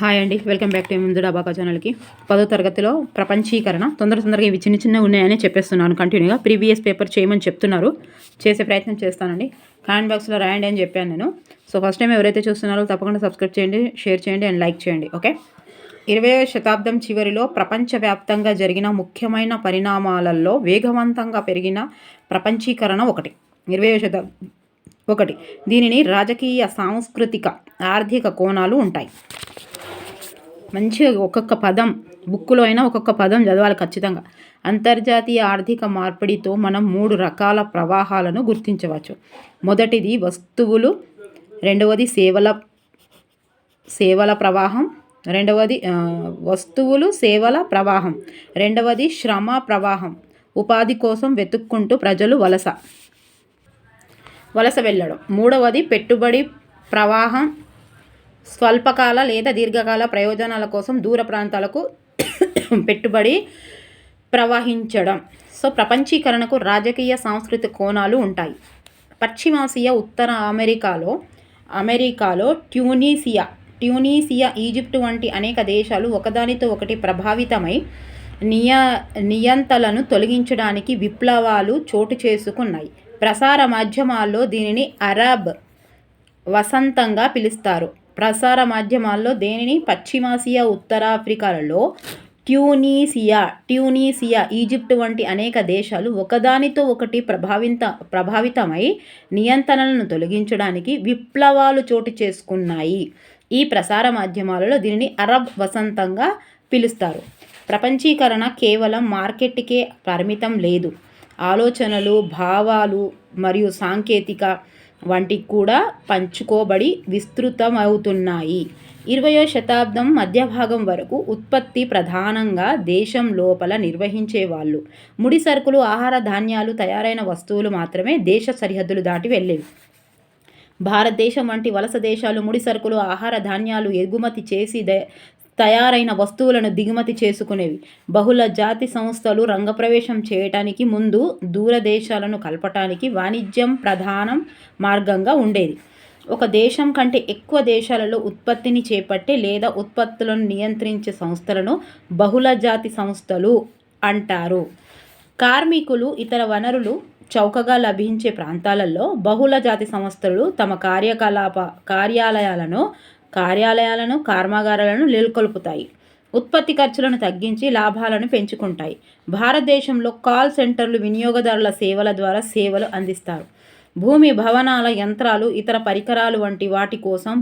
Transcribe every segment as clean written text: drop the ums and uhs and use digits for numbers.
Hi అండి, welcome back to ముందు డాబాకా ఛానల్కి. 10వ తరగతిలో ప్రపంచీకరణ తొందరగా ఇవి చిన్న ఉన్నాయని చెప్పేస్తున్నాను. కంటిన్యూగా ప్రీవియస్ పేపర్ చేయమని చెప్తున్నారు, చేసే ప్రయత్నం చేస్తానండి. కామెంట్ బాక్స్లో రాయండి అని చెప్పాను నేను. సో ఫస్ట్ టైం ఎవరైతే చూస్తున్నారో తప్పకుండా సబ్స్క్రైబ్ చేయండి, షేర్ చేయండి అండ్ లైక్ చేయండి. ఓకే. 20వ శతాబ్దం చివరిలో ప్రపంచవ్యాప్తంగా జరిగిన ముఖ్యమైన పరిణామాలలో వేగవంతంగా పెరిగిన ప్రపంచీకరణ ఒకటి. 20వ శతాబ్దం ఒకటి. దీనిని రాజకీయ, సాంస్కృతిక, ఆర్థిక కోణాలు ఉంటాయి. మంచిగా ఒక్కొక్క పదం బుక్కులో అయినా ఒక్కొక్క పదం చదవాలి ఖచ్చితంగా. అంతర్జాతీయ ఆర్థిక మార్పిడితో మనం 3 రకాల ప్రవాహాలను గుర్తించవచ్చు. మొదటిది వస్తువులు, రెండవది సేవల ప్రవాహం, రెండవది శ్రమ ప్రవాహం. ఉపాధి కోసం వెతుక్కుంటూ ప్రజలు వలస వెళ్ళడం. మూడవది పెట్టుబడి ప్రవాహం, స్వల్పకాల లేదా దీర్ఘకాల ప్రయోజనాల కోసం దూర ప్రాంతాలకు పెట్టుబడి ప్రవహించడం. సో ప్రపంచీకరణకు రాజకీయ, సాంస్కృతిక కోణాలు ఉంటాయి. పశ్చిమాసియా, ఉత్తర అమెరికాలో ట్యూనీసియా, ఈజిప్ట్ వంటి అనేక దేశాలు ఒకదానితో ఒకటి ప్రభావితమై నియంతలను తొలగించడానికి విప్లవాలు చోటు చేసుకున్నాయి. ప్రసార మాధ్యమాల్లో దీనిని అరబ్ వసంతంగా పిలుస్తారు. పశ్చిమాసియా, ఉత్తరాఫ్రికాలలో ట్యూనీసియా, ఈజిప్ట్ వంటి అనేక దేశాలు ఒకదానితో ఒకటి ప్రభావితమై నియంత్రణలను తొలగించడానికి విప్లవాలు చోటు చేసుకున్నాయి. ఈ ప్రసార మాధ్యమాలలో దీనిని అరబ్ వసంతంగా పిలుస్తారు. ప్రపంచీకరణ కేవలం మార్కెట్కే పరిమితం లేదు. ఆలోచనలు, భావాలు మరియు సాంకేతిక వంటి కూడా పంచుకోబడి విస్తృతమవుతున్నాయి. 20వ శతాబ్దం మధ్యభాగం వరకు ఉత్పత్తి ప్రధానంగా దేశం లోపల నిర్వహించేవాళ్ళు. ముడి సరుకులు, ఆహార ధాన్యాలు, తయారైన వస్తువులు మాత్రమే దేశ సరిహద్దులు దాటి వెళ్ళేవి. భారతదేశం వంటి వలస దేశాలు ముడి సరుకులు, ఆహార ధాన్యాలు ఎగుమతి చేసి తయారైన వస్తువులను దిగుమతి చేసుకునేవి. బహుళ జాతి సంస్థలు రంగప్రవేశం చేయటానికి ముందు దూరదేశాలను కలపటానికి వాణిజ్యం ప్రధాన మార్గంగా ఉండేది. ఒక దేశం కంటే ఎక్కువ దేశాలలో ఉత్పత్తిని చేపట్టే లేదా ఉత్పత్తులను నియంత్రించే సంస్థలను బహుళ జాతి సంస్థలు అంటారు. కార్మికులు, ఇతర వనరులు చౌకగా లభించే ప్రాంతాలలో బహుళ జాతి సంస్థలు తమ కార్యాలయాలను, కర్మాగారాలను నెలకొల్పుతాయి. ఉత్పత్తి ఖర్చులను తగ్గించి లాభాలను పెంచుకుంటాయి. భారతదేశంలో కాల్ సెంటర్లు వినియోగదారుల సేవల ద్వారా సేవలు అందిస్తారు. భూమి, భవనాల, యంత్రాలు, ఇతర పరికరాలు వంటి వాటి కోసం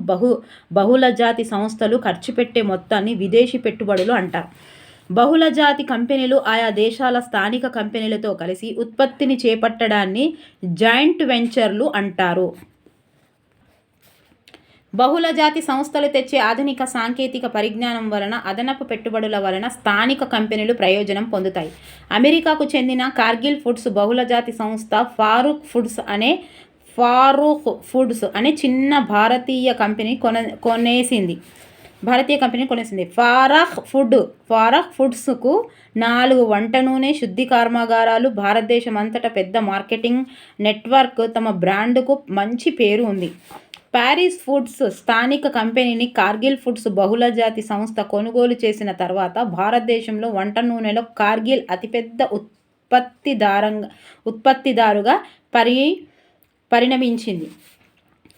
బహుళజాతి సంస్థలు ఖర్చు పెట్టే మొత్తాన్ని విదేశీ పెట్టుబడులు అంటారు. బహుళజాతి కంపెనీలు ఆయా దేశాల స్థానిక కంపెనీలతో కలిసి ఉత్పత్తిని చేపట్టడాన్ని జాయింట్ వెంచర్లు అంటారు. బహుళజాతి సంస్థలు తెచ్చే ఆధునిక సాంకేతిక పరిజ్ఞానం వలన, అదనపు పెట్టుబడుల వలన స్థానిక కంపెనీలు ప్రయోజనం పొందుతాయి. అమెరికాకు చెందిన కార్గిల్ ఫుడ్స్ బహుళజాతి సంస్థ ఫారూక్ ఫుడ్స్ అనే చిన్న భారతీయ కంపెనీ కొనేసింది. ఫారూక్ ఫుడ్స్కు 4 వంట నూనె శుద్ధి కర్మాగారాలు, భారతదేశం అంతటా పెద్ద మార్కెటింగ్ నెట్వర్క్, తమ బ్రాండ్కు మంచి పేరు ఉంది. ప్యారిస్ ఫుడ్స్ స్థానిక కంపెనీని కార్గిల్ ఫుడ్స్ బహుళజాతి సంస్థ కొనుగోలు చేసిన తర్వాత భారతదేశంలో వంట నూనెలో కార్గిల్ అతిపెద్ద ఉత్పత్తిదారుగా పరిణమించింది.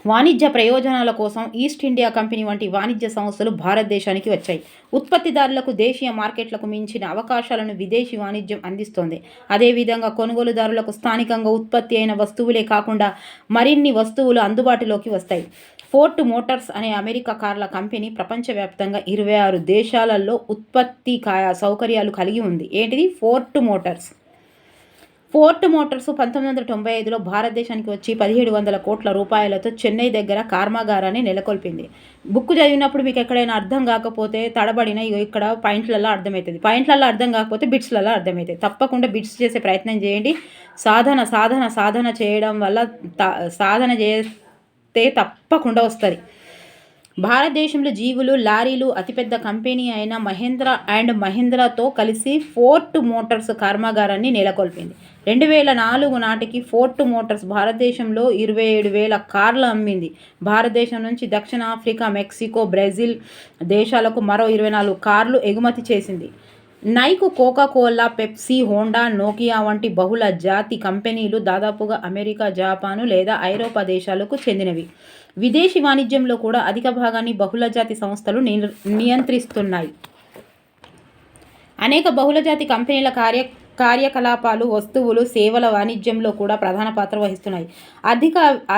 వాణిజ్య ప్రయోజనాల కోసం ఈస్ట్ ఇండియా కంపెనీ వంటి వాణిజ్య సంస్థలు భారతదేశానికి వచ్చాయి. ఉత్పత్తిదారులకు దేశీయ మార్కెట్లకు మించిన అవకాశాలను విదేశీ వాణిజ్యం అందిస్తోంది. అదేవిధంగా కొనుగోలుదారులకు స్థానికంగా ఉత్పత్తి అయిన వస్తువులే కాకుండా మరిన్ని వస్తువులు అందుబాటులోకి వస్తాయి. ఫోర్డ్ మోటార్స్ అనే అమెరికా కార్ల కంపెనీ ప్రపంచవ్యాప్తంగా 26 దేశాలలో ఉత్పత్తి సౌకర్యాలు కలిగి ఉంది. ఏంటిది? ఫోర్డ్ మోటార్స్ 1995లో భారతదేశానికి వచ్చి 1700 కోట్ల రూపాయలతో చెన్నై దగ్గర కర్మాగారాన్ని నెలకొల్పింది. బుక్ చదివినప్పుడు మీకు ఎక్కడైనా అర్థం కాకపోతే తడబడిన ఇక్కడ పాయింట్లలో అర్థమవుతుంది. పాయింట్లలో అర్థం కాకపోతే బిట్స్లలో అర్థమవుతుంది. తప్పకుండా బిట్స్ చేసే ప్రయత్నం చేయండి. సాధన చేయడం వల్ల సాధన చేస్తే తప్పకుండా వస్తుంది. భారతదేశంలో జీవులు, లారీలు అతిపెద్ద కంపెనీ అయిన మహీంద్రా అండ్ మహీంద్రాతో కలిసి ఫోర్డ్ మోటార్స్ కర్మాగారాన్ని నెలకొల్పింది. 2004 నాటికి ఫోర్డ్ మోటార్స్ భారతదేశంలో 27,000 కార్లు అమ్మింది. భారతదేశం నుంచి దక్షిణాఫ్రికా, మెక్సికో, బ్రెజిల్ దేశాలకు మరో 24 కార్లు ఎగుమతి చేసింది. Nike, Coca-Cola, Pepsi, Honda, Nokia వంటి బహుళ జాతి కంపెనీలు దాదాపుగా అమెరికా, జపాను లేదా ఐరోపా దేశాలకు చెందినవి. విదేశీ వాణిజ్యంలో కూడా అధిక భాగాన్ని బహుళజాతి సంస్థలు నియంత్రిస్తున్నాయి. అనేక బహుళజాతి కంపెనీల కార్యకలాపాలు వస్తువులు, సేవల వాణిజ్యంలో కూడా ప్రధాన పాత్ర వహిస్తున్నాయి.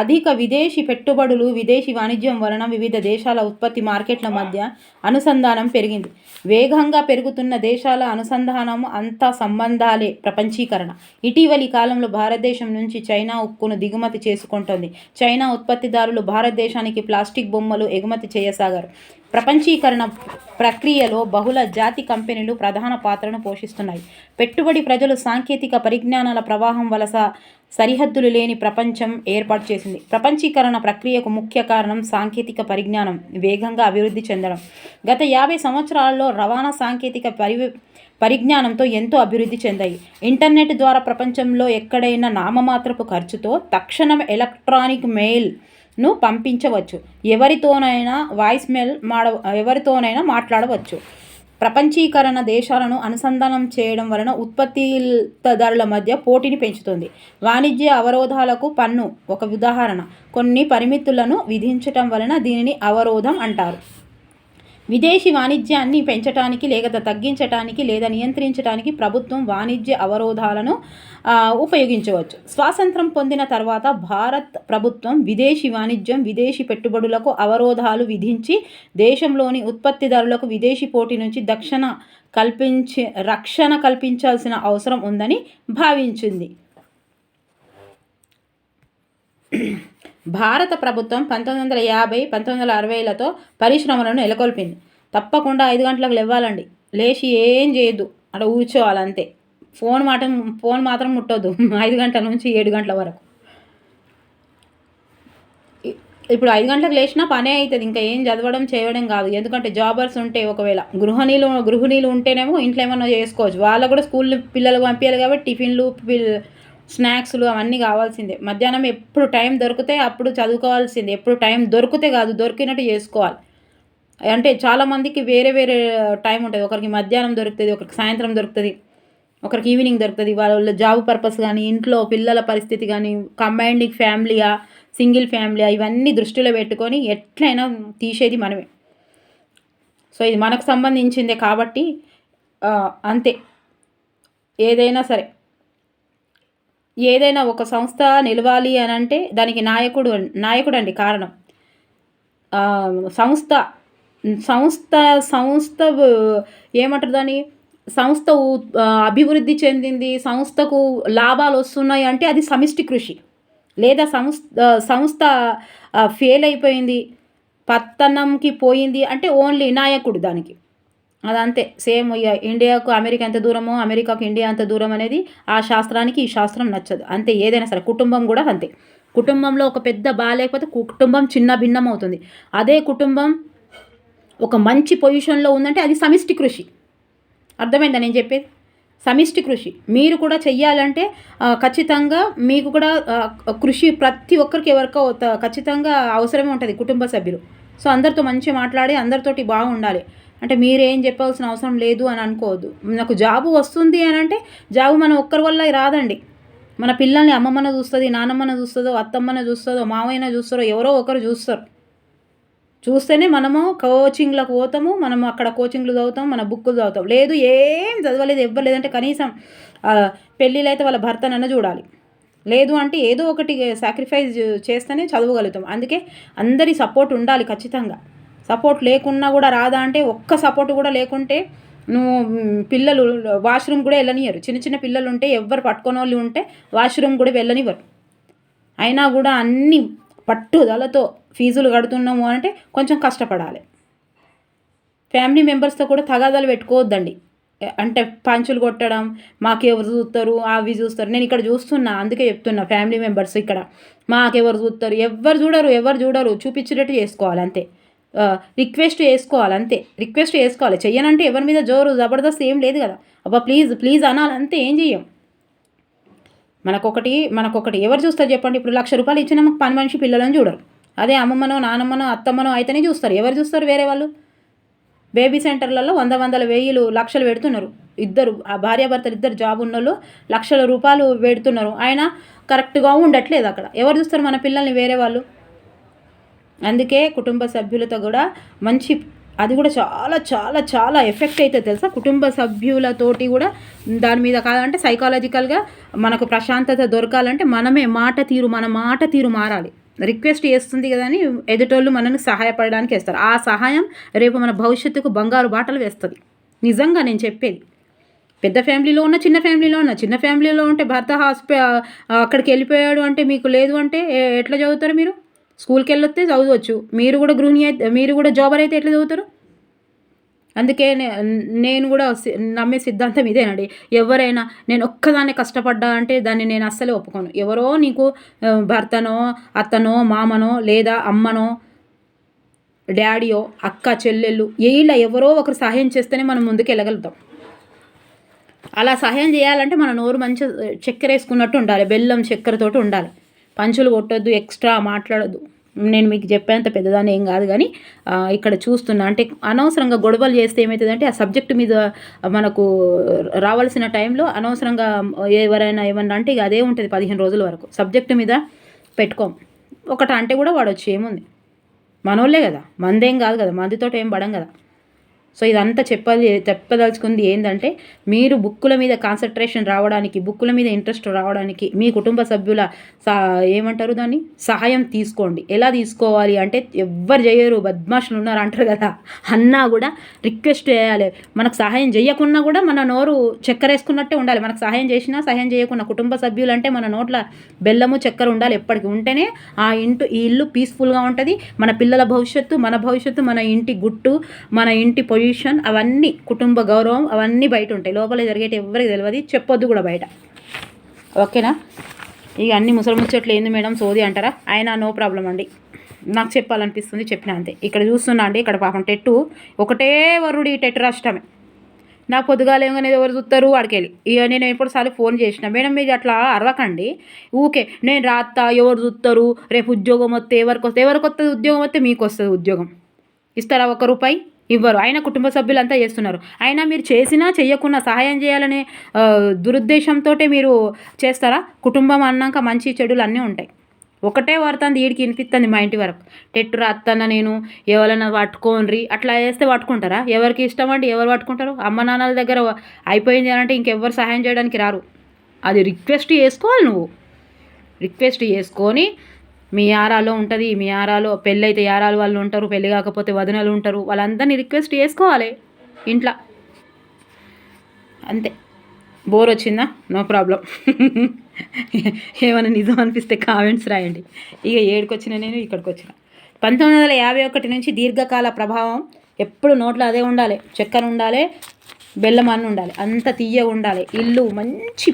అధిక విదేశీ పెట్టుబడులు, విదేశీ వాణిజ్యం వలన వివిధ దేశాల ఉత్పత్తి మార్కెట్ల మధ్య అనుసంధానం పెరిగింది. వేగంగా పెరుగుతున్న దేశాల అనుసంధానం అంతా సంబంధాలే ప్రపంచీకరణ. ఇటీవలి కాలంలో భారతదేశం నుంచి చైనా ఉక్కును దిగుమతి చేసుకుంటోంది. చైనా ఉత్పత్తిదారులు భారతదేశానికి ప్లాస్టిక్ బొమ్మలు ఎగుమతి చేయసాగారు. ప్రపంచీకరణ ప్రక్రియలో బహుళ జాతి కంపెనీలు ప్రధాన పాత్రను పోషిస్తున్నాయి. పెట్టుబడి ప్రజలు సాంకేతిక పరిజ్ఞానాల ప్రవాహం వలస సరిహద్దులు లేని ప్రపంచం ఏర్పాటు చేసింది. ప్రపంచీకరణ ప్రక్రియకు ముఖ్య కారణం సాంకేతిక పరిజ్ఞానం వేగంగా అభివృద్ధి చెందడం. గత 50 సంవత్సరాలలో రవాణా సాంకేతిక పరిజ్ఞానంతో ఎంతో అభివృద్ధి చెందాయి. ఇంటర్నెట్ ద్వారా ప్రపంచంలో ఎక్కడైనా నామమాత్రపు ఖర్చుతో తక్షణం ఎలక్ట్రానిక్ మెయిల్ను పంపించవచ్చు. ఎవరితోనైనా మాట్లాడవచ్చు. ప్రపంచీకరణ దేశాలను అనుసంధానం చేయడం వలన ఉత్పత్తిదారుల మధ్య పోటీని పెంచుతుంది. వాణిజ్య అవరోధాలకు పన్ను ఒక ఉదాహరణ. కొన్ని పరిమితులను విధించటం వలన దీనిని అవరోధం అంటారు. విదేశీ వాణిజ్యాన్ని పెంచటానికి లేదా తగ్గించటానికి లేదా నియంత్రించడానికి ప్రభుత్వం వాణిజ్య అవరోధాలను ఉపయోగించవచ్చు. స్వాతంత్రం పొందిన తర్వాత భారత్ ప్రభుత్వం విదేశీ వాణిజ్యం, విదేశీ పెట్టుబడులకు అవరోధాలు విధించి దేశంలోని ఉత్పత్తిదారులకు విదేశీ పోటీ నుంచి రక్షణ కల్పించాల్సిన అవసరం ఉందని భావించింది. భారత ప్రభుత్వం 1950, 1960లతో పరిశ్రమలను నెలకొల్పింది. తప్పకుండా 5 గంటలకు లేవాలండి. లేచి ఏం చేయొద్దు, అక్కడ కూర్చోవాలంతే. ఫోన్ మాత్రం ముట్టొద్దు 5 గంటల నుంచి 7 గంటల వరకు. ఇప్పుడు 5 గంటలకు లేచినా పనే అవుతుంది. ఇంకా ఏం చదవడం చేయడం కాదు. ఎందుకంటే జాబర్స్ ఉంటే, ఒకవేళ గృహిణీలు ఉంటేనేమో ఇంట్లో ఏమన్నా చేసుకోవచ్చు. వాళ్ళకు కూడా స్కూల్ పిల్లలు పంపించాలి కాబట్టి టిఫిన్లు, స్నాక్స్లు అవన్నీ కావాల్సిందే. మధ్యాహ్నం ఎప్పుడు టైం దొరికితే అప్పుడు చదువుకోవాల్సిందే. ఎప్పుడు టైం దొరికితే కాదు, దొరికినట్టు చేసుకోవాలి. అంటే చాలామందికి వేరే వేరే టైం ఉంటుంది. ఒకరికి మధ్యాహ్నం దొరుకుతుంది, ఒకరికి సాయంత్రం దొరుకుతుంది, ఒకరికి ఈవినింగ్ దొరుకుతుంది. వాళ్ళ జాబ్ పర్పస్ కానీ, ఇంట్లో పిల్లల పరిస్థితి కానీ, కంబైన్డ్ ఫ్యామిలీయా, సింగిల్ ఫ్యామిలీయా, ఇవన్నీ దృష్టిలో పెట్టుకొని ఎట్లయినా తీసేది మనమే. సో ఇది మనకు సంబంధించిందే కాబట్టి అంతే. ఏదైనా ఒక సంస్థ నిలవాలి అని అంటే దానికి నాయకుడు అండి కారణం. సంస్థ ఏమంటారు దాన్ని, సంస్థ అభివృద్ధి చెందింది, సంస్థకు లాభాలు వస్తున్నాయి అంటే అది సమిష్టి కృషి. లేదా సంస్థ ఫెయిల్ అయిపోయింది, పతనంకి పోయింది అంటే ఓన్లీ నాయకుడు దానికి. అదంతే. సేమ్ ఇండియాకు అమెరికా ఎంత దూరమో, అమెరికాకు ఇండియా అంత దూరం అనేది ఆ శాస్త్రానికి ఈ శాస్త్రం నచ్చదు. అంతే. ఏదైనా సరే కుటుంబం కూడా అంతే. కుటుంబంలో ఒక పెద్ద లేకపోతే కుటుంబం చిన్న భిన్నం అవుతుంది. అదే కుటుంబం ఒక మంచి పొజిషన్లో ఉందంటే అది సమిష్టి కృషి. అర్థమైందా నేను చెప్పేది? సమిష్టి కృషి. మీరు కూడా చెయ్యాలంటే ఖచ్చితంగా మీకు కూడా కృషి ప్రతి ఒక్కరికి ఎవరికో ఖచ్చితంగా అవసరమే ఉంటుంది, కుటుంబ సభ్యులు. సో అందరితో మంచిగా మాట్లాడి అందరితోటి బాగుండాలి. అంటే మీరేం చెప్పాల్సిన అవసరం లేదు అని అనుకోవద్దు. నాకు జాబు వస్తుంది అని అంటే జాబు మనం ఒక్కరి వల్ల రాదండి. మన పిల్లల్ని అమ్మమ్మన చూస్తుంది, నానమ్మన చూస్తుందో, అత్తమ్మన చూస్తుందో, మావయ్యన చూస్తారో, ఎవరో ఒకరు చూస్తారు. చూస్తేనే మనము కోచింగ్లకు పోతాము, మనం అక్కడ కోచింగ్లు చదువుతాం, మన బుక్కులు చదువుతాం. లేదు ఏం చదవలేదు, ఇవ్వలేదంటే కనీసం పెళ్ళిళ్ళు అయితే వాళ్ళ భర్తనన్నా చూడాలి. లేదు అంటే ఏదో ఒకటి సాక్రిఫైస్ చేస్తేనే చదవగలుగుతాం. అందుకే అందరి సపోర్ట్ ఉండాలి ఖచ్చితంగా. సపోర్ట్ లేకున్నా కూడా రాదా అంటే, ఒక్క సపోర్ట్ కూడా లేకుంటే పిల్లలు వాష్రూమ్ కూడా వెళ్ళనివ్వరు. చిన్న పిల్లలు ఉంటే ఎవ్వరు పట్టుకొని వాళ్ళు ఉంటే వాష్రూమ్ కూడా వెళ్ళనివ్వరు. అయినా కూడా అన్ని పట్టుదలతో ఫీజులు కడుతున్నాము అంటే కొంచెం కష్టపడాలి. ఫ్యామిలీ మెంబర్స్తో కూడా తగాదాలు పెట్టుకోవద్దండి. అంటే పంచులు కొట్టడం, మాకెవరు చూస్తారు, అవి చూస్తారు. నేను ఇక్కడ చూస్తున్నా, అందుకే చెప్తున్నా. ఫ్యామిలీ మెంబర్స్ ఇక్కడ మాకెవరు చూస్తారు, ఎవరు చూడరు చూపించేటట్టు చేసుకోవాలి అంతే. రిక్వెస్ట్ చేసుకోవాలి అంతే. రిక్వెస్ట్ చేసుకోవాలి. చెయ్యనంటే ఎవరి మీద జోరు జబర్దస్త్ ఏం లేదు కదా. అబ్బా ప్లీజ్ ప్లీజ్ అనాలంతే, ఏం చెయ్యం. మనకొకటి ఎవరు చూస్తారు చెప్పండి. ఇప్పుడు 1,00,000 రూపాయలు ఇచ్చినా మాకు పని మనిషి పిల్లలను చూడరు. అదే అమ్మమ్మనో నానమ్మనో అత్తమ్మనో అయితేనే చూస్తారు. ఎవరు చూస్తారు వేరే వాళ్ళు? బేబీ సెంటర్లలో వందల వెయ్యిలు లక్షలు పెడుతున్నారు. ఇద్దరు ఆ భార్యాభర్తలు ఇద్దరు జాబ్ ఉన్నోళ్ళు లక్షల రూపాయలు పెడుతున్నారు. ఆయన కరెక్ట్గా ఉండట్లేదు అక్కడ. ఎవరు చూస్తారు మన పిల్లల్ని? వేరే వాళ్ళు. అందుకే కుటుంబ సభ్యులతో కూడా మంచి, అది కూడా చాలా చాలా చాలా ఎఫెక్ట్ అవుతుంది తెలుసా. కుటుంబ సభ్యులతోటి కూడా దాని మీద కాదంటే సైకాలజికల్గా మనకు ప్రశాంతత దొరకాలంటే మన మాట తీరు మారాలి. రిక్వెస్ట్ చేస్తుంది కదా అని ఎదుటోళ్ళు మనల్ని సహాయపడడానికి వేస్తారు. ఆ సహాయం రేపు మన భవిష్యత్తుకు బంగారు బాటలు వేస్తుంది. నిజంగా నేను చెప్పేది. పెద్ద ఫ్యామిలీలో ఉన్న చిన్న ఫ్యామిలీలో ఉంటే భర్త అక్కడికి వెళ్ళిపోయాడు అంటే మీకు లేదు అంటే ఎట్లా చదువుతారు మీరు? స్కూల్కి వెళ్ళొస్తే చదవచ్చు. మీరు కూడా గృహిణి అయితే, మీరు కూడా జాబర్ అయితే ఎట్లా చదువుతారు? అందుకే నేను కూడా నమ్మే సిద్ధాంతం ఇదేనండి. ఎవరైనా నేను ఒక్కదాన్నే కష్టపడ్డా అంటే దాన్ని నేను అస్సలే ఒప్పుకోను. ఎవరో నీకు భర్తనో అత్తనో మామనో లేదా అమ్మనో డాడీయో అక్క చెల్లెళ్ళు ఇలా ఎవరో ఒకరు సహాయం చేస్తేనే మనం ముందుకు వెళ్ళగలుగుతాం. అలా సహాయం చేయాలంటే మన నోరు మంచిగా చక్కెర వేసుకున్నట్టు ఉండాలి. బెల్లం చక్కెరతోటి ఉండాలి. పంచులు కొట్టొద్దు, ఎక్స్ట్రా మాట్లాడొద్దు. నేను మీకు చెప్పేంత పెద్దదాన్ని ఏం కాదు, కానీ ఇక్కడ చూస్తున్నా అంటే అనవసరంగా గొడవలు చేస్తే ఏమవుతుందంటే ఆ సబ్జెక్టు మీద మనకు రావాల్సిన టైంలో అనవసరంగా ఎవరైనా ఏమన్నా అంటే ఇక అదే ఉంటుంది 15 రోజుల వరకు. సబ్జెక్టు మీద పెట్టుకోం. ఒకటి అంటే కూడా వాడొచ్చు, ఏముంది, మనోళ్ళే కదా, మందేం కాదు కదా, మందితోటి ఏం పడం కదా. సో ఇదంతా చెప్పదలుచుకుంది ఏంటంటే మీరు బుక్కుల మీద కాన్సన్ట్రేషన్ రావడానికి, బుక్కుల మీద ఇంట్రెస్ట్ రావడానికి మీ కుటుంబ సభ్యుల ఏమంటారు దాన్ని సహాయం తీసుకోండి. ఎలా తీసుకోవాలి అంటే ఎవ్వరు చేయరు, బద్మాషులు ఉన్నారు అంటారు కదా, అన్నా కూడా రిక్వెస్ట్ చేయాలి. మనకు సహాయం చేయకున్నా కూడా మన నోరు చక్కెర వేసుకున్నట్టే ఉండాలి. మనకు సహాయం చేసినా సహాయం చేయకున్నా కుటుంబ సభ్యులు అంటే మన నోట్ల బెల్లము చక్కెర ఉండాలి ఎప్పటికీ. ఉంటేనే ఈ ఇల్లు పీస్ఫుల్గా ఉంటుంది. మన పిల్లల భవిష్యత్తు, మన ఇంటి గుట్టు, మన ఇంటి పొజిషన్, అవన్నీ కుటుంబ గౌరవం అవన్నీ బయట ఉంటాయి. లోపల జరిగేటి ఎవరికి తెలియదు, చెప్పొద్దు కూడా బయట. ఓకేనా? ఇక అన్ని ముసలి ముచ్చట్లు ఏంది మేడం సోది అంటారా? అయినా నో ప్రాబ్లం అండి, నాకు చెప్పాలనిపిస్తుంది చెప్పిన అంతే. ఇక్కడ చూస్తున్నా అండి, ఇక్కడ పాపం టెట్టు ఒకటే వరుడు, ఈ టెట్టు రాష్ట్రమే. నాకు పొద్దుగాలేమో ఎవరు చూస్తారు వాడికెళ్ళి. ఇక నేను ఎప్పుడుసార్లు ఫోన్ చేసిన, మేడం మీరు అట్లా అరవకండి ఊకే, నేను రాత్తా ఎవరు చూస్తారు, రేపు ఉద్యోగం వస్తే ఎవరికి వస్తుంది ఉద్యోగం వస్తే మీకు వస్తుంది ఉద్యోగం. ఇస్తారా 1 రూపాయి? ఇవ్వరు. అయినా కుటుంబ సభ్యులంతా చేస్తున్నారు. అయినా మీరు చేసినా చెయ్యకున్నా సహాయం చేయాలనే దురుద్దేశంతో మీరు చేస్తారా? కుటుంబం అన్నాక మంచి చెడులు అన్నీ ఉంటాయి. ఒకటే వాడుతుంది వీడికి వినిపిస్తుంది మా ఇంటి వరకు, టెట్టు రాత్తన్న నేను ఎవరైనా పట్టుకోనరి అట్లా వేస్తే పట్టుకుంటారా? ఎవరికి ఇష్టం అండి, ఎవరు పట్టుకుంటారు? అమ్మ నాన్నల దగ్గర అయిపోయింది అని అంటే ఇంకెవ్వరు సహాయం చేయడానికి రారు. అది రిక్వెస్ట్ చేసుకోవాలి. నువ్వు రిక్వెస్ట్ చేసుకొని మీ యారాలో ఉంటుంది, మీ యారాలో పెళ్ళి అయితే యారాలు వాళ్ళు ఉంటారు, పెళ్ళి కాకపోతే వదినలు ఉంటారు, వాళ్ళందరినీ రిక్వెస్ట్ చేసుకోవాలి ఇంట్లో. అంతే. బోర్ వచ్చిందా? No problem. ఏమైనా నిజం అనిపిస్తే కామెంట్స్ రాయండి. ఇక ఏడుకొచ్చిన నేను ఇక్కడికి వచ్చిన. 1951 నుంచి దీర్ఘకాల ప్రభావం ఎప్పుడు నోట్లో అదే ఉండాలి, చక్కెర ఉండాలి, బెల్లం అన్న ఉండాలి, అంత తీయ ఉండాలి. ఇల్లు మంచి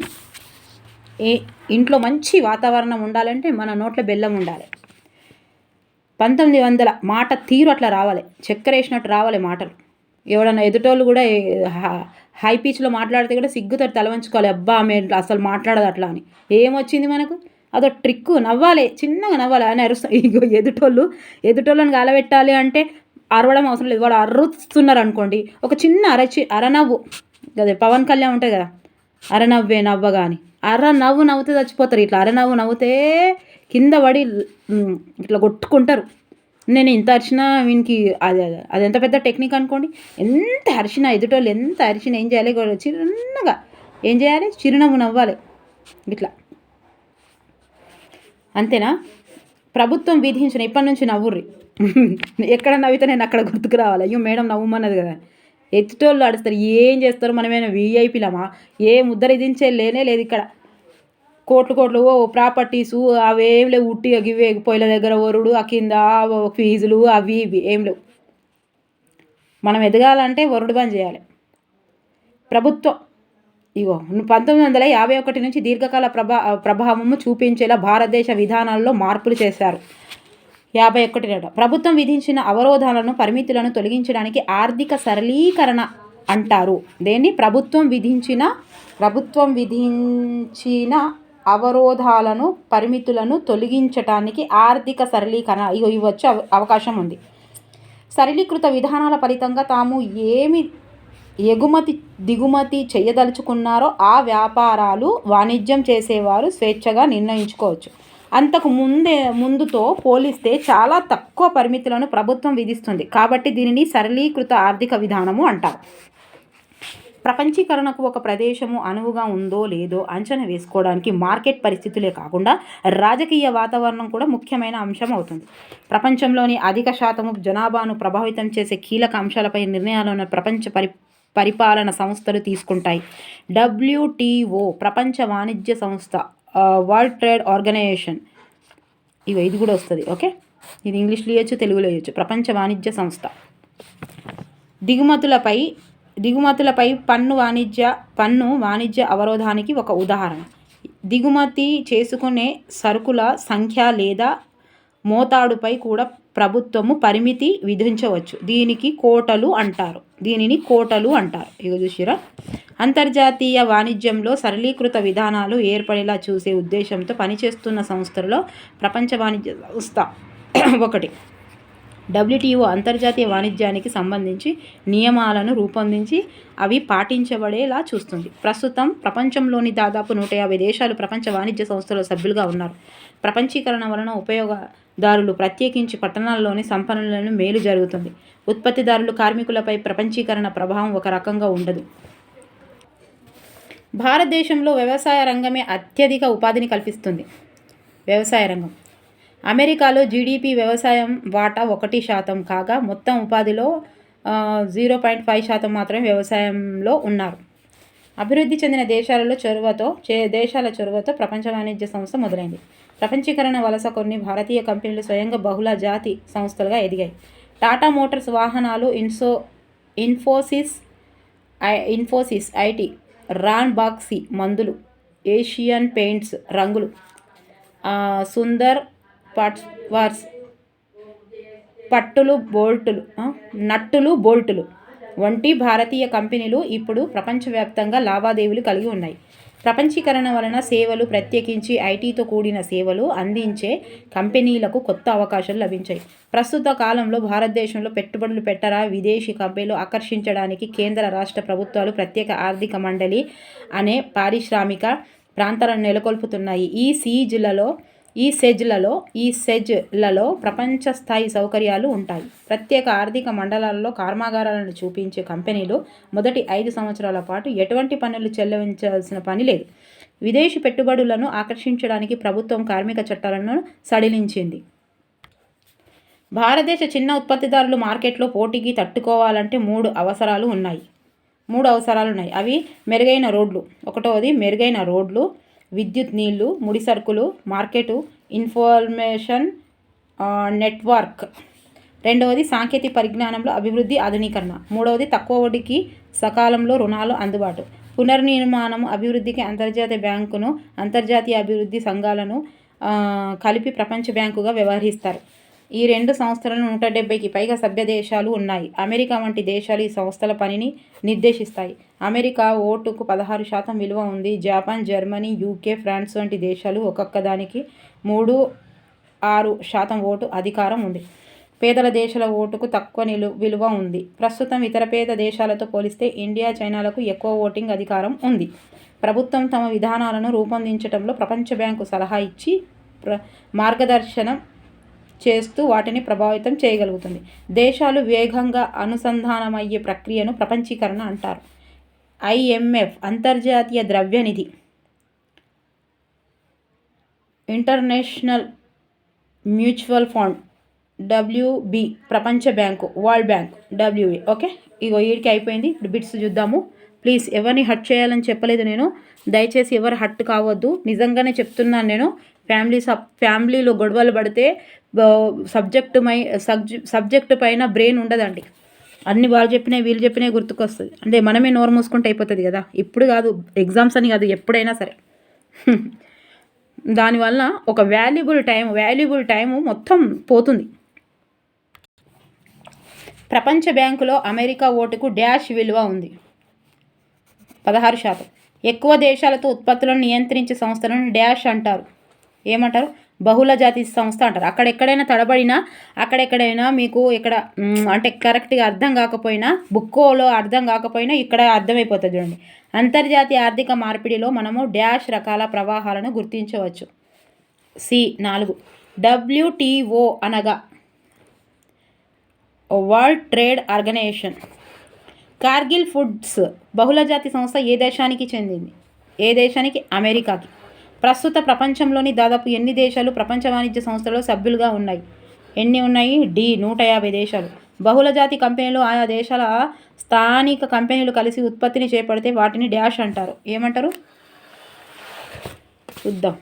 ఇంట్లో మంచి వాతావరణం ఉండాలంటే మన నోట్లో బెల్లం ఉండాలి. 1900 మాట తీరు అట్లా రావాలి, చక్కెర వేసినట్టు రావాలి మాటలు. ఎవడన్నా ఎదుటోళ్ళు కూడా హై పిచ్లో మాట్లాడితే కూడా సిగ్గుతో తల వంచుకోవాలి, అబ్బా ఆమె అసలు మాట్లాడదు అట్లా అని. ఏమొచ్చింది మనకు? అదో ట్రిక్కు, నవ్వాలి, చిన్నగా నవ్వాలి అని అరుస్తాం. ఇగో ఎదుటోళ్ళని గాలబెట్టాలి అంటే అరవడం అవసరం లేదు. వాడు అరుస్తున్నారు అనుకోండి, ఒక చిన్న అరనవ్వు, అదే పవన్ కళ్యాణ్ ఉంటుంది కదా, అరనవ్వే నవ్వగా అని, నవ్వుతే చచ్చిపోతారు. ఇట్లా అరనవ్వు నవ్వుతే కింద పడి ఇట్లా కొట్టుకుంటారు. నేను ఇంత అరిచినా వీనికి అది ఎంత పెద్ద టెక్నిక్ అనుకోండి. ఎంత అరిచినా ఎదుటోళ్ళు ఎంత అరిచినా ఏం చేయాలి? చిన్నగా ఏం చేయాలి? చిరునవ్వు నవ్వాలి ఇట్లా. అంతేనా? ప్రభుత్వం విధించిన ఇప్పటి నుంచి నవ్వుర్రి. ఎక్కడ నవ్వితే నేను అక్కడ గుర్తుకు రావాలి. అయ్యో మేడం నవ్వమన్నది కదా. ఎత్తుటోళ్ళు ఆడుస్తారు, ఏం చేస్తారు? మనమేనా వీఐపీలమా? ఏ ముద్ర విధించే లేనే లేదు ఇక్కడ. కోట్లు ఓ ప్రాపర్టీసు అవేం లేవు, ఉట్టిగా గివే పొయ్యిల దగ్గర వరుడు, ఆ కింద ఫీజులు అవి ఇవి ఏం లేవు. మనం ఎదగాలంటే వరుడు బంద్ చేయాలి. ప్రభుత్వం ఇగో 1951 నుంచి దీర్ఘకాల ప్రభావము చూపించేలా భారతదేశ విధానాల్లో మార్పులు చేశారు. 51 ప్రభుత్వం విధించిన అవరోధాలను పరిమితులను తొలగించడానికి ఆర్థిక సరళీకరణ అంటారు. దేన్ని? ప్రభుత్వం విధించిన అవరోధాలను పరిమితులను తొలగించడానికి ఆర్థిక సరళీకరణ ఇవి వచ్చే అవకాశం ఉంది. సరళీకృత విధానాల ఫలితంగా తాము ఏమి ఎగుమతి దిగుమతి చేయదలుచుకున్నారో ఆ వ్యాపారాలు వాణిజ్యం చేసేవారు స్వేచ్ఛగా నిర్ణయించుకోవచ్చు. అంతకు ముందుతో పోలిస్తే చాలా తక్కువ పరిమితులను ప్రభుత్వం విధిస్తుంది. కాబట్టి దీనిని సరళీకృత ఆర్థిక విధానము అంటారు. ప్రపంచీకరణకు ఒక ప్రదేశము అనువుగా ఉందో లేదో అంచనా వేసుకోవడానికి మార్కెట్ పరిస్థితులే కాకుండా రాజకీయ వాతావరణం కూడా ముఖ్యమైన అంశం అవుతుంది. ప్రపంచంలోని అధిక శాతము జనాభాను ప్రభావితం చేసే కీలక అంశాలపై నిర్ణయాలను ప్రపంచ పరిపాలన సంస్థలు తీసుకుంటాయి. WTO ప్రపంచ వాణిజ్య సంస్థ, వరల్డ్ ట్రేడ్ ఆర్గనైజేషన్, ఇది కూడా వస్తుంది. ఓకే, ఇది ఇంగ్లీష్లో ఇవ్వచ్చు, తెలుగులో ఇవ్వచ్చు. ప్రపంచ వాణిజ్య సంస్థ. దిగుమతులపై పన్ను వాణిజ్య అవరోధానికి ఒక ఉదాహరణ. దిగుమతి చేసుకునే సరుకుల సంఖ్య లేదా మోతాదుపై కూడా ప్రభుత్వము పరిమితి విధించవచ్చు. దీనిని కోటలు అంటారు. ఇక చూసిరా, అంతర్జాతీయ వాణిజ్యంలో సరళీకృత విధానాలు ఏర్పడేలా చూసే ఉద్దేశంతో పనిచేస్తున్న సంస్థలలో ప్రపంచ వాణిజ్య సంస్థ ఒకటి. WTO అంతర్జాతీయ వాణిజ్యానికి సంబంధించి నియమాలను రూపొందించి అవి పాటించబడేలా చూస్తుంది. ప్రస్తుతం ప్రపంచంలోని దాదాపు 150 దేశాలు ప్రపంచ వాణిజ్య సంస్థలో సభ్యులుగా ఉన్నారు. ప్రపంచీకరణ వలన ఉపయోగదారులు, ప్రత్యేకించి పట్టణాల్లోని సంపన్నులను మేలు జరుగుతుంది. ఉత్పత్తిదారులు, కార్మికులపై ప్రపంచీకరణ ప్రభావం ఒక రకంగా ఉండదు. భారతదేశంలో వ్యవసాయ రంగమే అత్యధిక ఉపాధిని కల్పిస్తుంది. వ్యవసాయ రంగం. అమెరికాలో GDP వ్యవసాయం వాటా 1% కాగా మొత్తం ఉపాధిలో 0.5% మాత్రమే వ్యవసాయంలో ఉన్నారు. అభివృద్ధి చెందిన దేశాల చొరవతో ప్రపంచ వాణిజ్య సంస్థ మొదలైంది. ప్రపంచీకరణ వలస కొన్ని భారతీయ కంపెనీలు స్వయంగా బహుళ జాతి సంస్థలుగా ఎదిగాయి. టాటా మోటార్స్ వాహనాలు, ఇన్ఫోసిస్ IT, రాన్బాక్సీ మందులు, ఏషియన్ పెయింట్స్ రంగులు, సుందర్ పట్వార్స్ నట్టులు బోల్టులు వంటి భారతీయ కంపెనీలు ఇప్పుడు ప్రపంచవ్యాప్తంగా లావాదేవీలు కలిగి ఉన్నాయి. ప్రపంచీకరణ వలన సేవలు, ప్రత్యేకించి ITతో కూడిన సేవలు అందించే కంపెనీలకు కొత్త అవకాశాలు లభించాయి. ప్రస్తుత కాలంలో భారతదేశంలో పెట్టుబడులు పెట్టరా విదేశీ కంపెనీలు ఆకర్షించడానికి కేంద్ర రాష్ట్ర ప్రభుత్వాలు ప్రత్యేక ఆర్థిక మండలి అనే పారిశ్రామిక ప్రాంతాలను నెలకొల్పుతున్నాయి. ఈ సెజ్లలో ప్రపంచ స్థాయి సౌకర్యాలు ఉంటాయి. ప్రత్యేక ఆర్థిక మండలాలలో కర్మాగారాలను చూపించే కంపెనీలు మొదటి 5 సంవత్సరాల పాటు ఎటువంటి పన్నులు చెల్లించాల్సిన పని లేదు. విదేశీ పెట్టుబడులను ఆకర్షించడానికి ప్రభుత్వం కార్మిక చట్టాలను సడలించింది. భారతదేశ చిన్న ఉత్పత్తిదారులు మార్కెట్లో పోటీకి తట్టుకోవాలంటే 3 అవసరాలు ఉన్నాయి. అవి మెరుగైన రోడ్లు. 1వది మెరుగైన రోడ్లు, విద్యుత్, నీళ్లు, ముడి సరుకులు, మార్కెటు, ఇన్ఫర్మేషన్ నెట్వర్క్. 2వది సాంకేతిక పరిజ్ఞానంలో అభివృద్ధి, ఆధునీకరణ. 3వది తక్కువ వడ్డీకి సకాలంలో రుణాలు అందుబాటు. పునర్నిర్మాణం అభివృద్ధికి అంతర్జాతీయ బ్యాంకును, అంతర్జాతీయ అభివృద్ధి సంఘాలను కలిపి ప్రపంచ బ్యాంకుగా వ్యవహరిస్తారు. ఈ 2 సంస్థలను 170కి పైగా సభ్య దేశాలు ఉన్నాయి. అమెరికా వంటి దేశాలు ఈ సంస్థల పనిని నిర్దేశిస్తాయి. అమెరికా ఓటుకు 16% విలువ ఉంది. జపాన్, జర్మనీ, UK, ఫ్రాన్స్ వంటి దేశాలు ఒక్కొక్కదానికి 3-6% ఓటు అధికారం ఉంది. పేదల దేశాల ఓటుకు తక్కువ విలువ ఉంది. ప్రస్తుతం ఇతర పేద దేశాలతో పోలిస్తే ఇండియా, చైనాలకు ఎక్కువ ఓటింగ్ అధికారం ఉంది. ప్రభుత్వం తమ విధానాలను రూపొందించడంలో ప్రపంచ బ్యాంకు సలహా ఇచ్చి మార్గదర్శనం చేస్తూ వాటిని ప్రభావితం చేయగలుగుతుంది. దేశాలు వేగంగా అనుసంధానమయ్యే ప్రక్రియను ప్రపంచీకరణ అంటారు. IMF అంతర్జాతీయ ద్రవ్యనిధి, ఇంటర్నేషనల్ మ్యూచువల్ ఫండ్, WB ప్రపంచ bank, world bank, WA. Okay, వీడికి అయిపోయింది. ఇప్పుడు బిట్స్ చూద్దాము. ప్లీజ్ ఎవరిని హర్ట్ చేయాలని చెప్పలేదు నేను. దయచేసి ఎవరు హర్ట్ కావద్దు. నిజంగానే చెప్తున్నాను నేను. ఫ్యామిలీలో గొడవలు పడితే సబ్జెక్టు పైన బ్రెయిన్ ఉండదండి. అన్ని వాళ్ళు చెప్పినాయి వీళ్ళు చెప్పినాయి గుర్తుకొస్తుంది. అంటే మనమే నోరు మూసుకుంటే అయిపోతుంది కదా. ఇప్పుడు కాదు, ఎగ్జామ్స్ అని కాదు, ఎప్పుడైనా సరే. దానివల్ల ఒక వాల్యుబుల్ టైము మొత్తం పోతుంది. ప్రపంచ బ్యాంకులో అమెరికా ఓటుకు డ్యాష్ విలువ ఉంది 16%. ఎక్కువ దేశాలతో ఉత్పత్తులను నియంత్రించే సంస్థలను డ్యాష్ అంటారు. ఏమంటారు? బహుళజాతి సంస్థ అంటారు. అక్కడెక్కడైనా తడబడినా, అక్కడెక్కడైనా మీకు ఇక్కడ అంటే కరెక్ట్గా అర్థం కాకపోయినా, బుక్కోలో అర్థం కాకపోయినా ఇక్కడ అర్థమైపోతుంది చూడండి. అంతర్జాతీయ ఆర్థిక మార్పిడిలో మనము డ్యాష్ రకాల ప్రవాహాలను గుర్తించవచ్చు. 4 WTO అనగా World Trade Organization. Cargill Foods బహుళజాతి సంస్థ ఏ దేశానికి చెందింది? ఏ దేశానికి? అమెరికాకి. ప్రస్తుత ప్రపంచంలోని దాదాపు ఎన్ని దేశాలు ప్రపంచ వాణిజ్య సంస్థలో సభ్యులుగా ఉన్నాయి? ఎన్ని ఉన్నాయి? 150 దేశాలు. బహుళజాతి కంపెనీలు ఆయా దేశాల స్థానిక కంపెనీలు కలిసి ఉత్పత్తిని చేపడితే వాటిని డ్యాష్ అంటారు. ఏమంటారు? చూద్దాం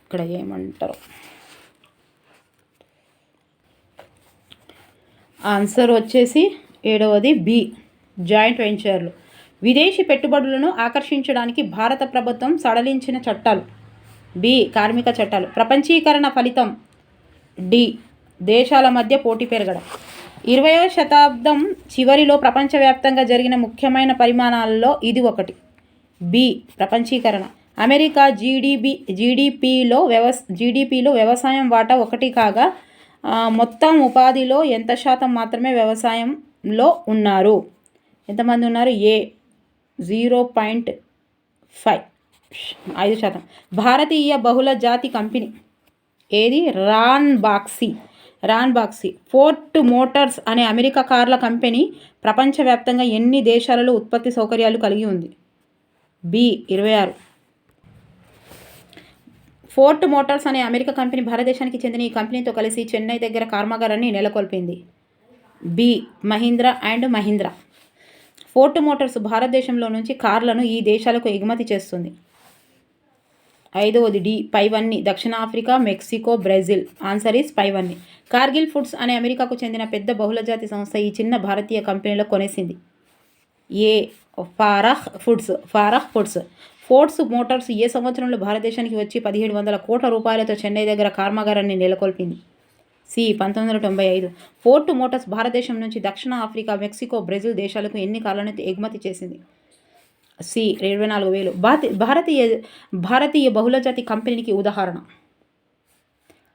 ఇక్కడ ఏమంటారు. ఆన్సర్ వచ్చేసి 7వది బి, జాయింట్ వెంచర్లు. విదేశీ పెట్టుబడులను ఆకర్షించడానికి భారత ప్రభుత్వం సడలించిన చట్టాలు. బి, కార్మిక చట్టాలు. ప్రపంచీకరణ ఫలితం. డి, దేశాల మధ్య పోటీ పెరగడం. 20వ శతాబ్దం చివరిలో ప్రపంచవ్యాప్తంగా జరిగిన ముఖ్యమైన పరిమాణాలలో ఇది ఒకటి. బి, ప్రపంచీకరణ. అమెరికా జీడిపిలో వ్యవసాయం వాటా 1 కాగా మొత్తం ఉపాధిలో ఎంత శాతం మాత్రమే వ్యవసాయంలో ఉన్నారు? ఎంతమంది ఉన్నారు? ఏ 0.5%. భారతీయ బహుళ జాతి కంపెనీ ఏది? రాన్బాక్సీ. ఫోర్డ్ మోటార్స్ అనే అమెరికా కార్ల కంపెనీ ప్రపంచవ్యాప్తంగా ఎన్ని దేశాలలో ఉత్పత్తి సౌకర్యాలు కలిగి ఉంది? బి, 26. ఫోర్డ్ మోటార్స్ అనే అమెరికా కంపెనీ భారతదేశానికి చెందిన ఈ కంపెనీతో కలిసి చెన్నై దగ్గర కర్మాగారాన్ని నెలకొల్పింది. బి, మహీంద్రా. ఫోర్డ్ మోటార్స్ భారతదేశంలో నుంచి కార్లను ఈ దేశాలకు ఎగుమతి చేస్తుంది. 5వది డి, పైవన్నీ. దక్షిణాఫ్రికా, మెక్సికో, బ్రెజిల్. ఆన్సర్ ఈస్ పైవన్నీ. కార్గిల్ ఫుడ్స్ అనే అమెరికాకు చెందిన పెద్ద బహుళజాతి సంస్థ ఈ చిన్న భారతీయ కంపెనీలో కొనేసింది. ఏ, ఫారహ్ ఫుడ్స్. ఫోర్డ్ మోటార్స్ ఏ సంవత్సరంలో భారతదేశానికి వచ్చి 1700 కోట్ల రూపాయలతో చెన్నై దగ్గర కర్మాగారాన్ని నెలకొల్పింది? సి, 1995. ఫోర్డ్ మోటార్స్ భారతదేశం నుంచి దక్షిణ ఆఫ్రికా, మెక్సికో, బ్రెజిల్ దేశాలకు ఎన్ని కార్లను ఎగుమతి చేసింది? సి, 24,000. భారతీయ బహుళజాతి కంపెనీకి ఉదాహరణ.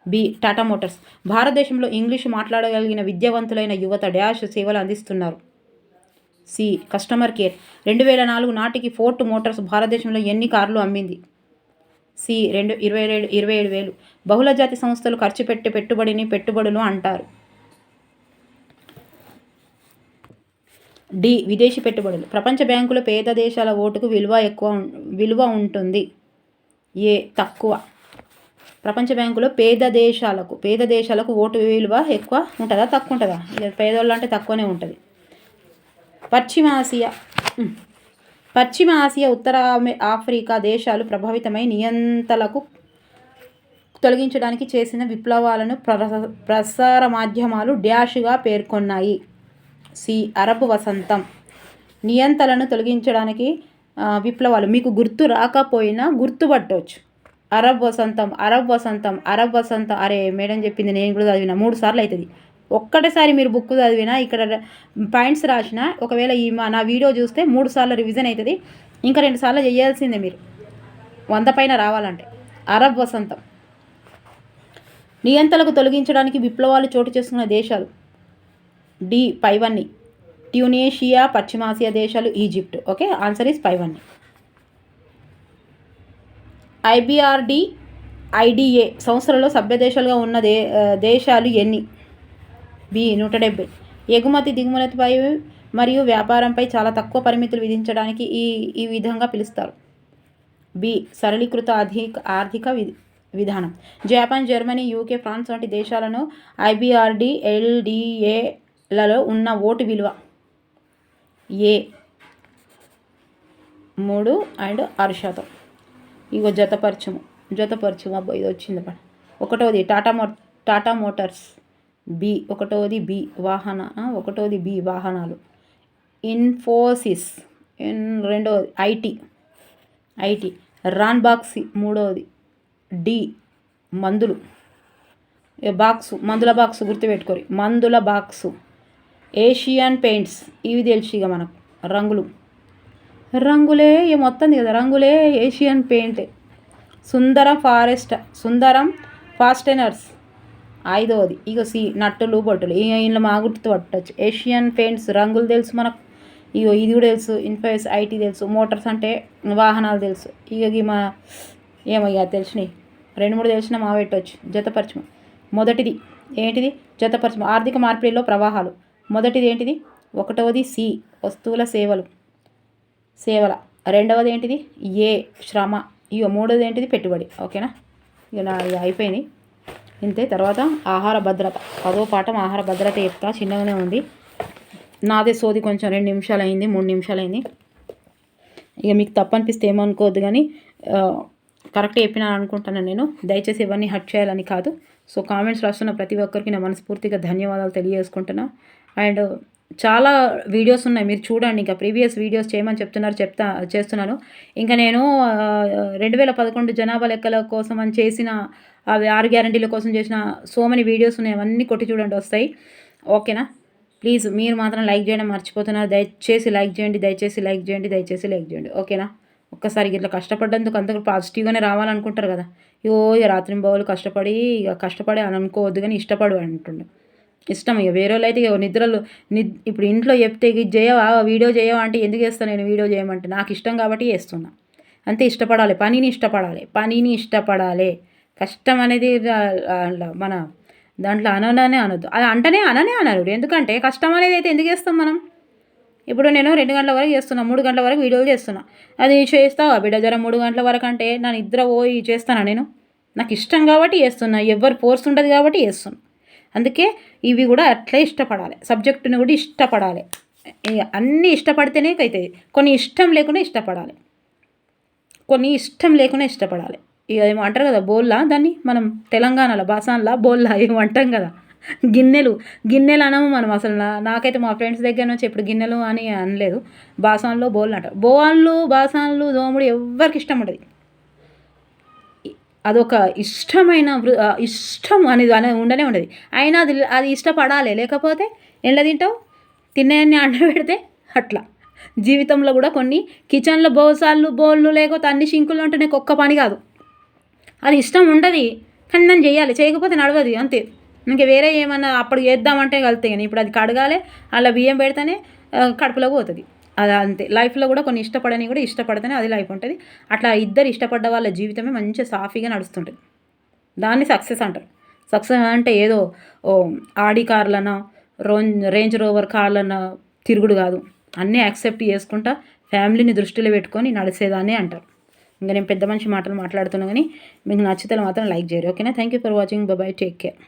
B, Tata Motors. భారతదేశంలో ఇంగ్లీషు మాట్లాడగలిగిన విద్యావంతులైన యువత డ్యాష్ సేవలు అందిస్తున్నారు. C, customer care. 2004 నాటికి ఫోర్డ్ మోటార్స్ భారతదేశంలో ఎన్ని కార్లు అమ్మింది? సి, 27,000. బహుళజాతి సంస్థలు ఖర్చు పెట్టే పెట్టుబడులు అంటారు. డి, విదేశీ పెట్టుబడులు. ప్రపంచ బ్యాంకులో పేద దేశాల ఓటుకు విలువ ఉంటుంది. ఏ, తక్కువ. ప్రపంచ బ్యాంకులో పేద దేశాలకు ఓటు విలువ ఎక్కువ ఉంటుందా, తక్కువ ఉంటుందా? పేదోళ్ళు అంటే తక్కువనే ఉంటుంది. పశ్చిమ ఆసియా, ఉత్తర ఆఫ్రికా దేశాలు ప్రభావితమై నియంతలకు తొలగించడానికి చేసిన విప్లవాలను ప్రసార మాధ్యమాలు డ్యాష్గా పేర్కొన్నాయి. సి, అరబ్ వసంతం. నియంతలను తొలగించడానికి విప్లవాలు మీకు గుర్తు రాకపోయినా గుర్తుపట్టవచ్చు. అరబ్ వసంతం. అరే మేడం చెప్పింది, నేను కూడా చదివిన 3 సార్లు అవుతుంది. ఒక్కటేసారి మీరు బుక్ చదివినా, ఇక్కడ పాయింట్స్ రాసినా, ఒకవేళ నా వీడియో చూస్తే 3 సార్లు రివిజన్ అవుతుంది. ఇంకా 2 సార్లు చేయాల్సిందే మీరు 100 పైన రావాలంటే. అరబ్ వసంతం. నియంతలకు తొలగించడానికి విప్లవాలు చోటు చేసుకున్న దేశాలు. డి, పైవన్నీ. ట్యునీషియా, పశ్చిమాసియా దేశాలు, ఈజిప్ట్. ఓకే, ఆన్సర్ ఈస్ పైవన్నీ. IBRD-IDA సంవత్సరంలో సభ్య దేశాలుగా ఉన్న దేశాలు ఎన్ని? బి, 170. ఎగుమతి దిగుమతిపై మరియు వ్యాపారంపై చాలా తక్కువ పరిమితులు విధించడానికి ఈ విధంగా పిలుస్తారు. బి, సరళీకృత ఆర్థిక విధానం. జపాన్, జర్మనీ, UK, ఫ్రాన్స్ వంటి దేశాలను IBRD-LDAలలో ఉన్న ఓటు విలువ. ఏ, 3.6%. ఇగో జతపరచము అబ్బో ఇది వచ్చింది. 1వది టాటా మోటార్స్. బి, 1వది బి వాహనాలు. ఇన్ఫోసిస్. 2వది ఐటీ. రాన్ బాక్సి మూడవది. డి మందులు బాక్సు, మందుల బాక్సు గుర్తుపెట్టుకోరి, మందుల బాక్సు. ఏషియన్ పెయింట్స్, ఇవి తెలుసు ఇక మనకు రంగులు. రంగులే మొత్తం కదా రంగులే ఏషియన్ పెయింట్. సుందరం ఫాస్టెనర్స్ ఐదవది. ఇక సి నట్టులు బొట్టులు, ఇంట్లో మా గుర్తు పట్టచ్చు. ఏషియన్ పెయింట్స్ రంగులు తెలుసు మనకు. ఇగో ఇది కూడా తెలుసు. ఇన్ఫోసిస్ ఐటీ తెలుసు. మోటార్స్ అంటే వాహనాలు తెలుసు. ఇక మా ఏమో ఇక తెలిసినాయి 2-3 తెలిసిన మా పెట్టవచ్చు. జతపరచము మొదటిది ఏంటిది? జతపరచము ఆర్థిక మార్పిడిలో ప్రవాహాలు. మొదటిది ఏంటిది? 1వది సి వస్తువుల సేవల. 2వది ఏంటిది? ఏ శ్రమ. ఇక 3వది ఏంటిది? పెట్టుబడి. ఓకేనా? ఇక నా అయిపోయినాయి ఇంతే. తర్వాత ఆహార భద్రత 10వ పాఠం ఆహార భద్రత చెప్తా. చిన్నగానే ఉంది నాదే సోది, కొంచెం 2 నిమిషాలు అయింది, 3 నిమిషాలు అయింది. ఇక మీకు తప్పనిపిస్తే ఏమనుకోవద్దు, కానీ కరెక్ట్ చెప్పినాను అనుకుంటున్నాను నేను. దయచేసి ఎవరిని హర్ట్ చేయాలని కాదు. సో కామెంట్స్ రాస్తున్న ప్రతి ఒక్కరికి నా మనస్ఫూర్తిగా ధన్యవాదాలు తెలియజేసుకుంటున్నా. అండ్ చాలా వీడియోస్ ఉన్నాయి, మీరు చూడండి. ఇంకా ప్రీవియస్ వీడియోస్ చేయమని చేస్తున్నాను. ఇంకా నేను 2011 జనాభా లెక్కల కోసం అని చేసిన అవి 6 గ్యారంటీల కోసం చేసిన సో మెనీ వీడియోస్ ఉన్నాయి, అవన్నీ కొట్టి చూడండి, వస్తాయి. ఓకేనా? ప్లీజ్ మీరు మాత్రం లైక్ చేయడం మర్చిపోతున్నారు. దయచేసి లైక్ చేయండి. ఓకేనా? ఒక్కసారి ఇట్లా కష్టపడ్డందుకు అంతకు పాజిటివ్గానే రావాలనుకుంటారు కదా. ఇక రాత్రింబవళ్ళు కష్టపడి అని అనుకోవద్దు, కానీ ఇష్టపడు అంటుండే. ఇష్టం ఇక వేరే వాళ్ళు అయితే ఇప్పుడు ఇంట్లో చెప్తే ఇది చేయవా, వీడియో చేయవా అంటే ఎందుకు చేస్తాను నేను వీడియో చేయమంటే? నాకు ఇష్టం కాబట్టి చేస్తున్నా అంతే. ఇష్టపడాలి, పనిని ఇష్టపడాలి. కష్టం అనేది మన దాంట్లో అనొద్దు. అది అననే అనరు. ఎందుకంటే కష్టం అనేది అయితే ఎందుకు చేస్తాం మనం? ఇప్పుడు నేను 2 గంటల వరకు చేస్తున్నా, 3 గంటల వరకు వీడియోలు చేస్తున్నా. అది చేస్తావా బిడ్డ జర 3 గంటల వరకు అంటే నా నిద్ర పోయి చేస్తానా నేను? నాకు ఇష్టం కాబట్టి చేస్తున్నా, ఎవరు ఫోర్స్ ఉండదు కాబట్టి చేస్తున్నా. అందుకే ఇవి కూడా అట్లే ఇష్టపడాలి, సబ్జెక్టుని కూడా ఇష్టపడాలి. అన్నీ ఇష్టపడితేనే అవుతుంది. కొన్ని ఇష్టం లేకుండా ఇష్టపడాలి. ఇక ఏమో అంటారు కదా బోల్లా, దాన్ని మనం తెలంగాణలో బాసాన్లా బోల్లా ఏమో అంటాం కదా. గిన్నెలు అనము మనం అసలు. నాకైతే మా ఫ్రెండ్స్ దగ్గర నుంచి ఎప్పుడు గిన్నెలు అని అనలేదు. బాసాన్లో బోళ్ళు అంటారు. బాసాన్లు దోముడు ఎవరికి ఇష్టం ఉండదు. అదొక ఇష్టం అనేది ఉండనే ఉండదు. అయినా అది ఇష్టపడాలి, లేకపోతే ఎండ తింటావు. తినేయన్ని పెడితే అట్లా జీవితంలో కూడా కొన్ని కిచెన్లో బోళ్ళు లేకపోతే అన్ని షింకులు ఉంటే నాకు ఒక్క పని కాదు. అది ఇష్టం ఉంటుంది, కానీ నన్ను చేయాలి, చేయకపోతే నడవదు అంతే. ఇంకా వేరే ఏమన్నా అప్పుడు చేద్దామంటే కలుతాయి, కానీ ఇప్పుడు అది కడగాలి, అలా బియ్యం పెడితేనే కడుపులో పోతుంది. అది అంతే. లైఫ్లో కూడా కొన్ని ఇష్టపడని కూడా ఇష్టపడితేనే అది లైఫ్ ఉంటుంది. అట్లా ఇద్దరు ఇష్టపడ్డ వాళ్ళ జీవితమే మంచిగా సాఫీగా నడుస్తుంటుంది. దాన్ని సక్సెస్ అంటారు. సక్సెస్ అంటే ఏదో ఆడి కార్లనో రేంజ్ రోవర్ కార్లనో తిరుగుడు కాదు. అన్నీ యాక్సెప్ట్ చేసుకుంటా ఫ్యామిలీని దృష్టిలో పెట్టుకొని నడిచేదాన్ని అంటారు. ఇంకా నేను పెద్ద మనిషి మాటలు మాట్లాడుతున్నా, కానీ మీకు నచ్చితే మాత్రం లైక్ చేయరు. ఓకేనా? Thank you for watching. Bye, take care.